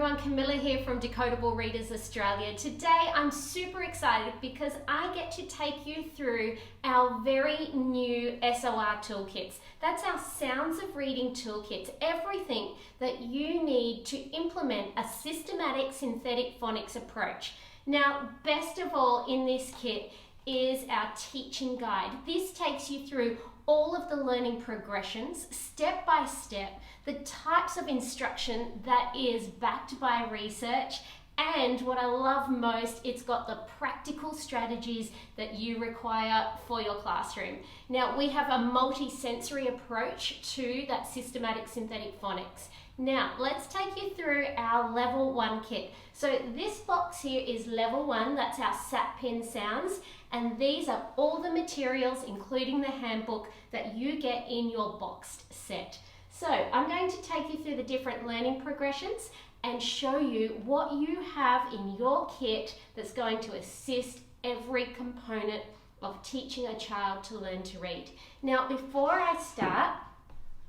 everyone, Camilla here from Decodable Readers Australia. Today I'm super excited because I get to take you through our very new SOR toolkits. That's our Sounds of Reading toolkits, everything that you need to implement a systematic synthetic phonics approach. Now, best of all in this kit is our teaching guide. This takes you through all of the learning progressions, step by step, the types of instruction that is backed by research, and what I love most, it's got the practical strategies that you require for your classroom. Now, we have a multi-sensory approach to that systematic synthetic phonics. Now, let's take you through our level 1 kit. So this box here is level 1, that's our sat pen sounds, and these are all the materials, including the handbook, that you get in your boxed set. So I'm going to take you through the different learning progressions and show you what you have in your kit that's going to assist every component of teaching a child to learn to read. Now, before I start,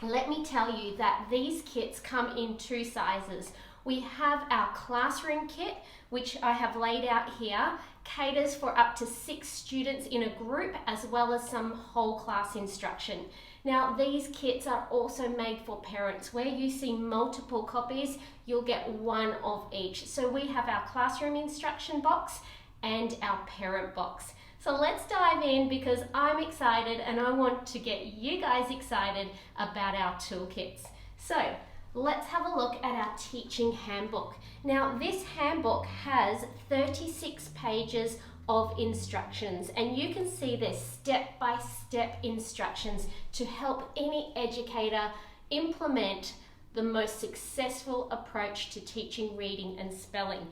let me tell you that these kits come in 2 sizes. We have our classroom kit, which I have laid out here, caters for up to 6 students in a group, as well as some whole class instruction. Now, these kits are also made for parents. Where you see multiple copies, you'll get one of each. So we have our classroom instruction box and our parent box. So let's dive in because I'm excited and I want to get you guys excited about our toolkits. So let's have a look at our teaching handbook. Now, this handbook has 36 pages of instructions, and you can see there's step-by-step instructions to help any educator implement the most successful approach to teaching reading and spelling.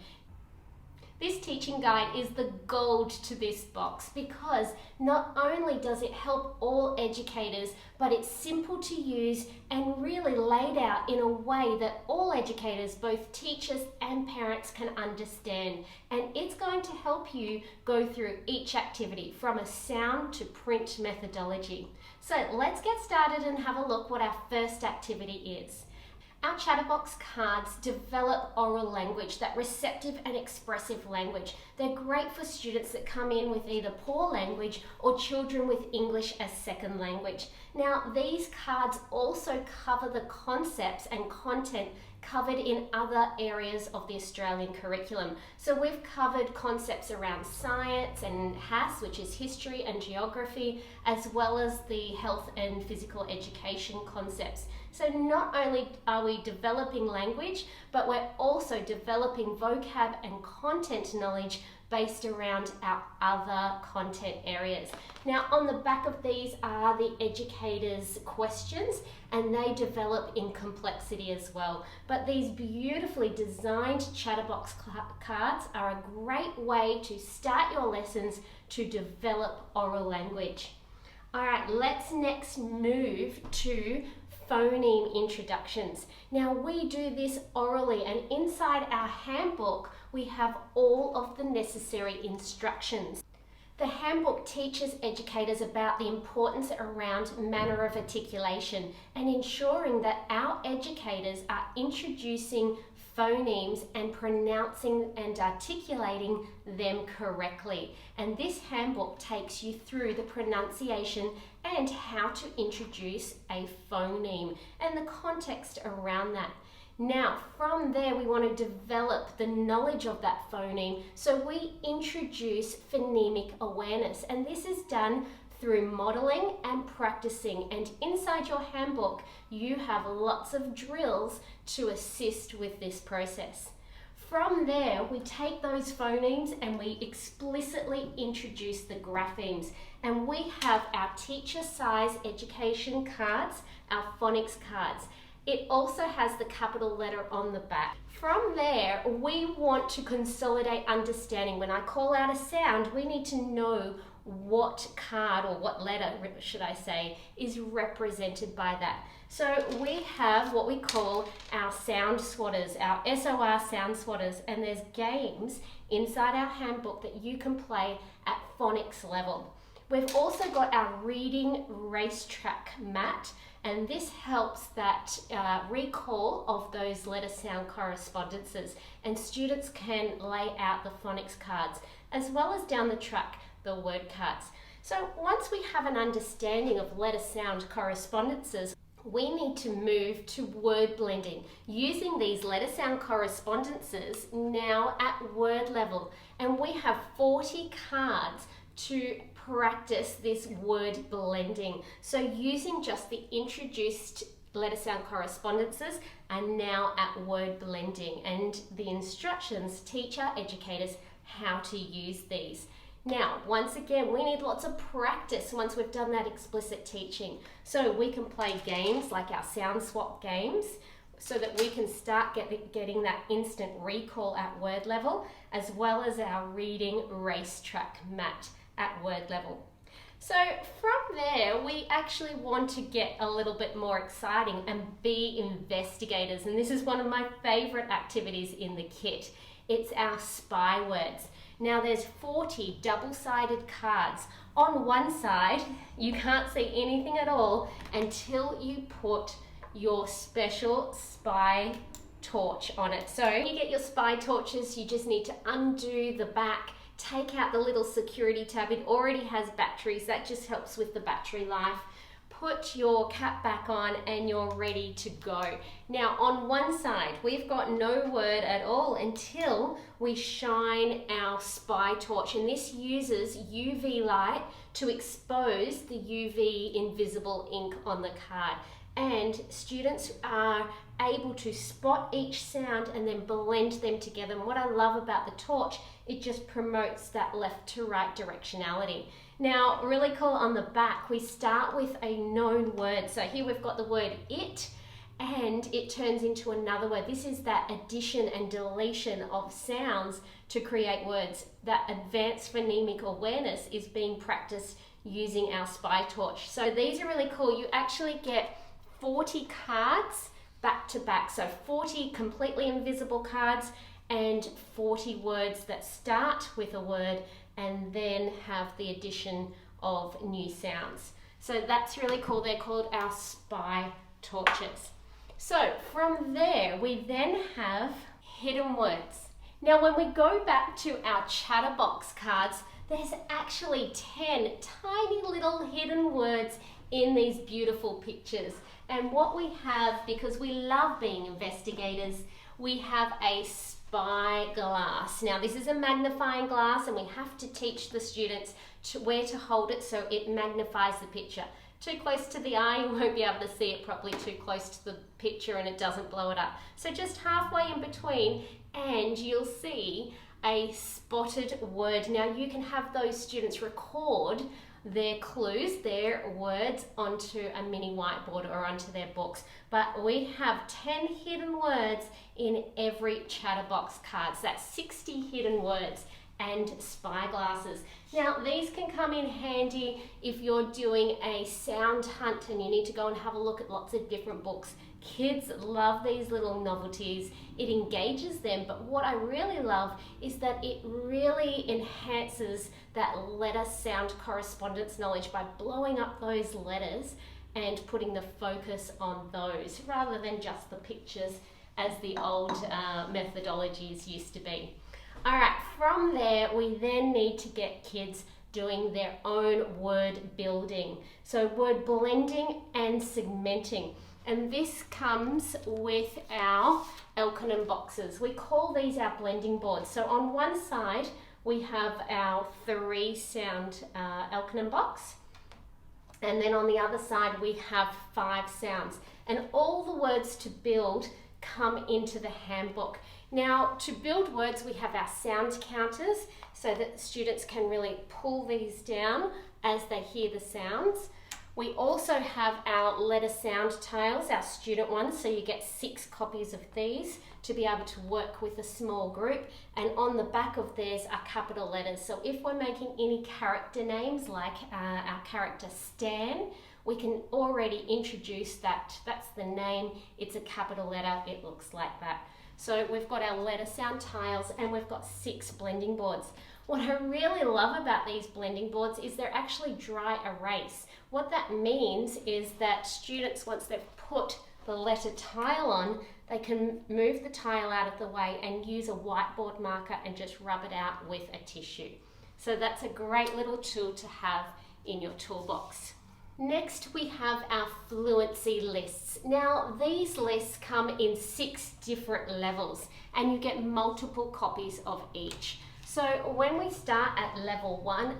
This teaching guide is the gold to this box because not only does it help all educators, but it's simple to use and really laid out in a way that all educators, both teachers and parents, can understand. And it's going to help you go through each activity from a sound to print methodology. So let's get started and have a look what our first activity is. Our Chatterbox cards develop oral language, that receptive and expressive language. They're great for students that come in with either poor language or children with English as second language. Now, these cards also cover the concepts and content covered in other areas of the Australian curriculum. So we've covered concepts around science and HAS, which is history and geography, as well as the health and physical education concepts. So not only are we developing language, but we're also developing vocab and content knowledge based around our other content areas. Now, on the back of these are the educators' questions, and they develop in complexity as well. But these beautifully designed Chatterbox cards are a great way to start your lessons to develop oral language. All right, let's next move to Phoneme Introductions. Now, we do this orally, and inside our handbook we have all of the necessary instructions. The handbook teaches educators about the importance around manner of articulation and ensuring that our educators are introducing phonemes and pronouncing and articulating them correctly. And this handbook takes you through the pronunciation and how to introduce a phoneme and the context around that. Now, from there, we want to develop the knowledge of that phoneme, so we introduce phonemic awareness, and this is done through modeling and practicing, and inside your handbook you have lots of drills to assist with this process. From there, we take those phonemes and we explicitly introduce the graphemes, and we have our teacher size education cards, our phonics cards. It also has the capital letter on the back. From there, we want to consolidate understanding. When I call out a sound, we need to know what card, or what letter should I say, is represented by that. So we have what we call our sound swatters, our SOR sound swatters, and there's games inside our handbook that you can play at phonics level. We've also got our reading racetrack mat, and this helps that recall of those letter sound correspondences, and students can lay out the phonics cards as well as down the track the word cards. So once we have an understanding of letter sound correspondences, we need to move to word blending using these letter sound correspondences now at word level, and we have 40 cards to practice this word blending. So using just the introduced letter sound correspondences and now at word blending, and the instructions teach our educators how to use these. Now, once again, we need lots of practice once we've done that explicit teaching. So we can play games like our sound swap games so that we can start getting that instant recall at word level, as well as our reading racetrack mat at word level. So from there, we actually want to get a little bit more exciting and be investigators. And this is one of my favorite activities in the kit. It's our spy words. Now there's 40 double-sided cards. On one side, you can't see anything at all until you put your special spy torch on it. So when you get your spy torches, you just need to undo the back, take out the little security tab. It already has batteries. That just helps with the battery life. Put your cap back on and you're ready to go. Now on one side, we've got no word at all until we shine our spy torch, and this uses UV light to expose the UV invisible ink on the card. And students are able to spot each sound and then blend them together. And what I love about the torch, it just promotes that left to right directionality. Now, really cool on the back, we start with a known word. So here we've got the word it, and it turns into another word. This is that addition and deletion of sounds to create words. That advanced phonemic awareness is being practiced using our spy torch. So these are really cool. You actually get 40 cards back to back. So 40 completely invisible cards and 40 words that start with a word and then have the addition of new sounds. So that's really cool. They're called our spy torches. So from there, we then have hidden words. Now, when we go back to our Chatterbox cards, there's actually 10 tiny little hidden words in these beautiful pictures. And what we have, because we love being investigators, we have a spy glass. Now this is a magnifying glass, and we have to teach the students where to hold it so it magnifies the picture. Too close to the eye, you won't be able to see it properly. Too close to the picture and it doesn't blow it up. So just halfway in between and you'll see a spotted word. Now you can have those students record their clues, their words onto a mini whiteboard or onto their books. But we have 10 hidden words in every Chatterbox card. So that's 60 hidden words and spy glasses. Now these can come in handy if you're doing a sound hunt and you need to go and have a look at lots of different books. Kids love these little novelties. It engages them, but what I really love is that it really enhances that letter sound correspondence knowledge by blowing up those letters and putting the focus on those rather than just the pictures as the old methodologies used to be. All right, from there we then need to get kids doing their own word building. So word blending and segmenting. And this comes with our Elkonin boxes. We call these our blending boards. So on one side, we have our 3 sound Elkonin box. And then on the other side, we have 5 sounds. And all the words to build come into the handbook. Now, to build words, we have our sound counters so that students can really pull these down as they hear the sounds. We also have our letter sound tiles, our student ones, so you get 6 copies of these to be able to work with a small group. And on the back of theirs are capital letters. So if we're making any character names like our character Stan, we can already introduce that. That's the name, it's a capital letter, it looks like that. So we've got our letter sound tiles and we've got 6 blending boards. What I really love about these blending boards is they're actually dry erase. What that means is that students, once they've put the letter tile on, they can move the tile out of the way and use a whiteboard marker and just rub it out with a tissue. So that's a great little tool to have in your toolbox. Next, we have our Fluency lists. Now, these lists come in 6 different levels and you get multiple copies of each. So when we start at level 1,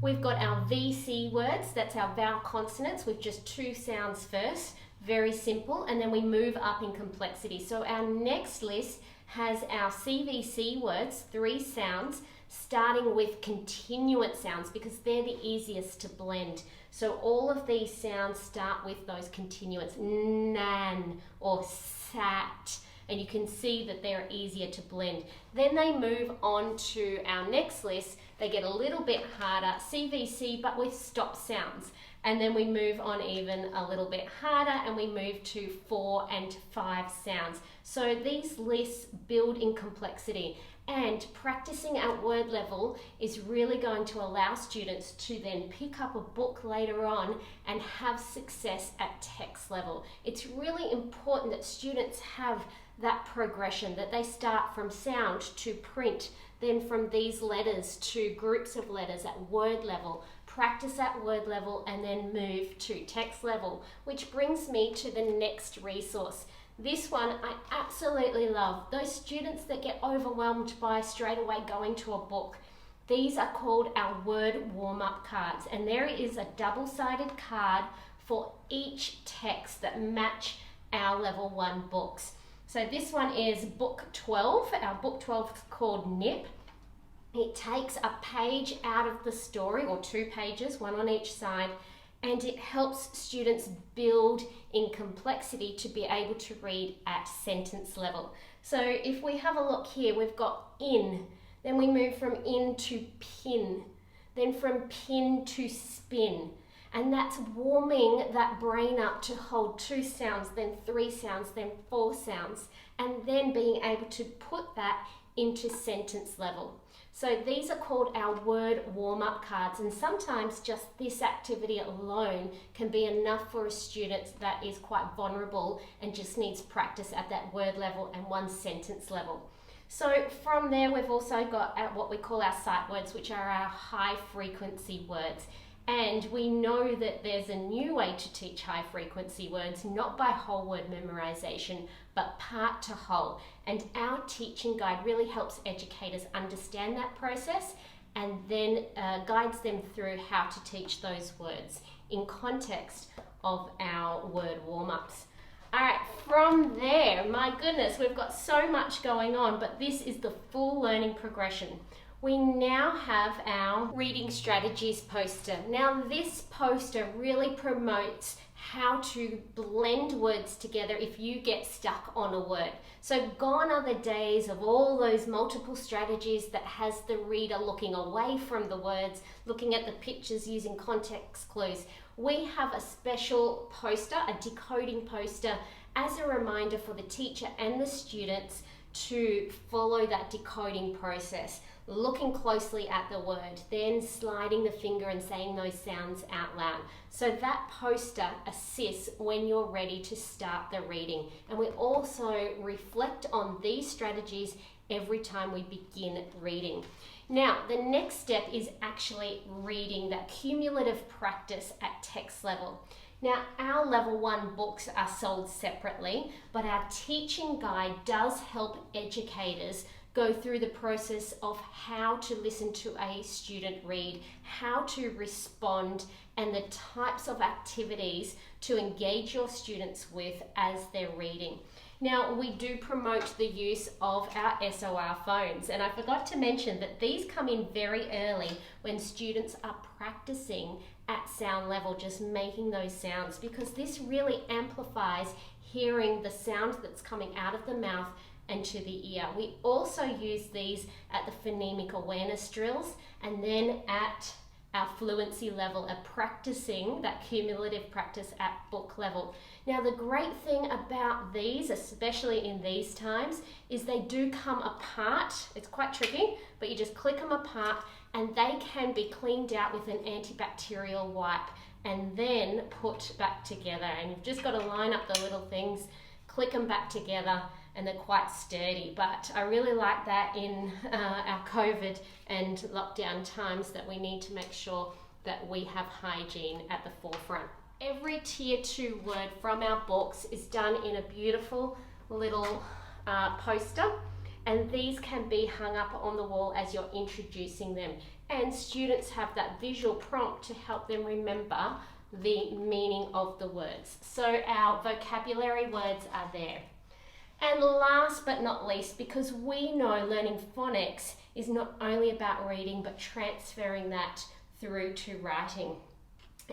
we've got our VC words, that's our vowel consonants with just 2 sounds first, very simple, and then we move up in complexity. So our next list has our CVC words, 3 sounds, starting with continuant sounds because they're the easiest to blend. So all of these sounds start with those continuants, nan or sat, and you can see that they're easier to blend. Then they move on to our next list. They get a little bit harder, CVC, but with stop sounds. And then we move on even a little bit harder and we move to 4 and 5 sounds. So these lists build in complexity, and practicing at word level is really going to allow students to then pick up a book later on and have success at text level. It's really important that students have that progression, that they start from sound to print, then from these letters to groups of letters at word level, practice at word level, and then move to text level, which brings me to the next resource. This one I absolutely love. Those students that get overwhelmed by straight away going to a book. These are called our word warm-up cards, and there is a double-sided card for each text that match our level 1 books. So this one is book 12. Our book 12 is called Nip. It takes a page out of the story, or 2 pages, 1 on each side, and it helps students build in complexity to be able to read at sentence level. So if we have a look here, we've got in, then we move from in to pin, then from pin to spin. And that's warming that brain up to hold 2 sounds, then 3 sounds, then 4 sounds, and then being able to put that into sentence level. So these are called our word warm-up cards, and sometimes just this activity alone can be enough for a student that is quite vulnerable and just needs practice at that word level and 1 sentence level. So from there, we've also got what we call our sight words, which are our high frequency words. And we know that there's a new way to teach high frequency words, not by whole word memorization, but part to whole. And our teaching guide really helps educators understand that process and then guides them through how to teach those words in context of our word warm-ups. All right, from there, my goodness, we've got so much going on, but this is the full learning progression. We now have our reading strategies poster. Now this poster really promotes how to blend words together if you get stuck on a word. So gone are the days of all those multiple strategies that has the reader looking away from the words, looking at the pictures using context clues. We have a special poster, a decoding poster, as a reminder for the teacher and the students to follow that decoding process, looking closely at the word, then sliding the finger and saying those sounds out loud. So that poster assists when you're ready to start the reading. And we also reflect on these strategies every time we begin reading. Now, the next step is actually reading, that cumulative practice at text level. Now, our level 1 books are sold separately, but our teaching guide does help educators go through the process of how to listen to a student read, how to respond, and the types of activities to engage your students with as they're reading. Now, we do promote the use of our SOR phones, and I forgot to mention that these come in very early when students are practicing at sound level, just making those sounds, because this really amplifies hearing the sound that's coming out of the mouth and to the ear. We also use these at the phonemic awareness drills and then at our fluency level, are practicing that cumulative practice at book level. Now, the great thing about these, especially in these times, is they do come apart. It's quite tricky, but you just click them apart and they can be cleaned out with an antibacterial wipe and then put back together. And you've just got to line up the little things, click them back together, and they're quite sturdy. But I really like that in our COVID and lockdown times, that we need to make sure that we have hygiene at the forefront. Every tier 2 word from our books is done in a beautiful little poster, and these can be hung up on the wall as you're introducing them. And students have that visual prompt to help them remember the meaning of the words. So our vocabulary words are there. And last but not least, because we know learning phonics is not only about reading, but transferring that through to writing.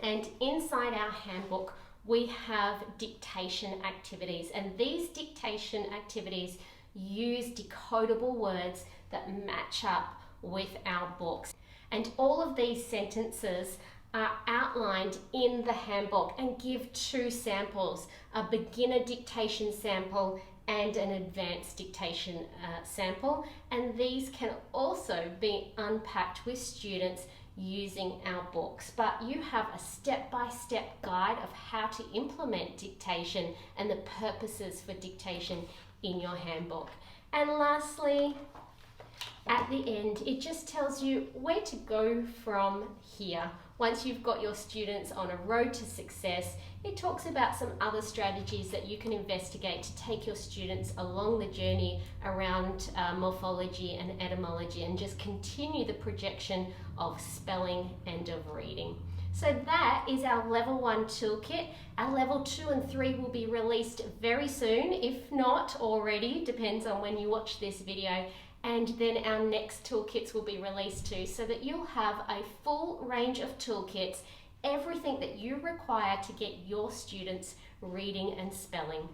And inside our handbook, we have dictation activities. And these dictation activities use decodable words that match up with our books. And all of these sentences are outlined in the handbook and give 2 samples, a beginner dictation sample and an advanced dictation sample. And these can also be unpacked with students using our books. But you have a step-by-step guide of how to implement dictation and the purposes for dictation in your handbook. And lastly, at the end, it just tells you where to go from here. Once you've got your students on a road to success, it talks about some other strategies that you can investigate to take your students along the journey around morphology and etymology, and just continue the projection of spelling and of reading. So that is our level 1 toolkit. Our level 2 and 3 will be released very soon, if not already, depends on when you watch this video. And then our next toolkits will be released too, so that you'll have a full range of toolkits, everything that you require to get your students reading and spelling.